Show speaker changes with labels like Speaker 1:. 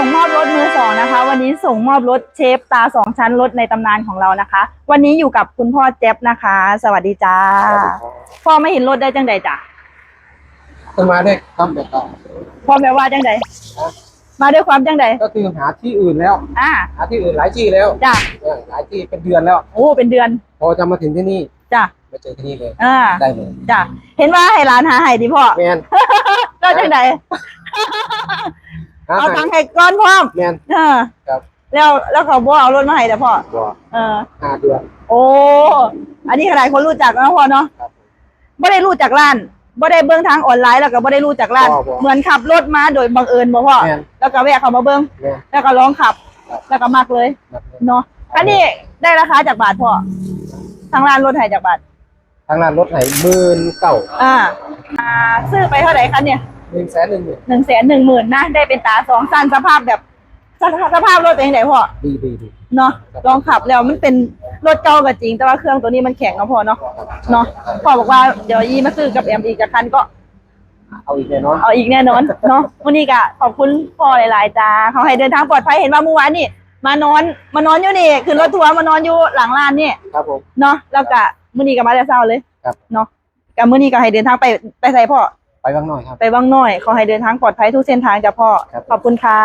Speaker 1: งมอบรถมือสองนะคะวันนี้ส่งมอบรถเชฟตาสองชั้นรถในตำนานของเรานะคะวันนี้อยู่กับคุณพ่อเจ๊บนะคะ สวัสดีจ้าพ่อไม่เห็นรถได้จังใดจ้ะ
Speaker 2: จะมาได้ครับเดี๋ยวต่อ
Speaker 1: พ่อแม่ว่าจังใดมาด้วยความจังใด
Speaker 2: ก็คือหาที่อื่นแล้วหาที่อื่นหลายที่แล้ว
Speaker 1: จ้ะ
Speaker 2: หลายที่เป็นเดือนแล้ว
Speaker 1: โอ้เป็นเดือน
Speaker 2: พอจะมาถึงที่นี่
Speaker 1: จ้ะ
Speaker 2: มาเจอที่นี่เลย
Speaker 1: ได้
Speaker 2: เลย
Speaker 1: จ้ะเห็นว่าให้ร้านหาให้ดิพ่อ
Speaker 2: แมน
Speaker 1: ก็จังใดเอาทางให้ก้อนพร้อม
Speaker 2: แมนครับ
Speaker 1: แล้วเขาบอกเอารถมาให้แต่พ่อ
Speaker 2: 5 เดือน
Speaker 1: โอ้อันนี้ขนาดคนรู้จักนะพ่อเนาะไม่ได้รู้จักร้านไม่ได้เบิ้งทางออนไลน์แล้วก็ไม่ได้รู้จักร้านเหมือนขับรถมาโดยบังเอิญบ่พ่อแล้วก็แวะเข้ามาเบิ้งแล้วก็ลองขับแล้วก็มักเลยเนาะอันนี้ได้ราคาจากบาทพ่อทางร้านรถไถจากบาท
Speaker 2: ทางร้านรถไถ
Speaker 1: 19,000ซื้อไปเท่าไหร่คะเนี่ย
Speaker 2: 110,000
Speaker 1: นะได้เป็นตาสองสั้นสภาพแบบสภาพรถเป็นยังไงพ่อ
Speaker 2: ดี
Speaker 1: เนาะลองขับแล้วมันเป็นรถเก่าก็จริงแต่ว่าเครื่องตัวนี้มันแข็งเนาะพ่อเนาะพ่อบอกว่าเดี๋ยวมาซื้อกับแอมอีกคันก็
Speaker 2: เอาอีกแน่นอน
Speaker 1: เนาะวันนี้ก็ขอบคุณพ่อหลายๆจ้าเขาให้เดินทางปลอดภัยเห็นว่าเมื่อวานนี่มานอนอยู่นี่ขึ้นรถทัวร์มานอนอยู่หลังร้านนี่
Speaker 2: ครับผม
Speaker 1: เนาะแล้วก็มื้อนี้ก็มาแต่เช้าเลยเนาะกับมื้อนี้ก็ให้เดินทางไปใส่พ่อ
Speaker 2: ไปบางหน่อยครับ
Speaker 1: ไปบางหน่อยขอให้เดินทางปลอดภัยทุกเส้นทางจ้ะพ่อขอบคุณค่ะ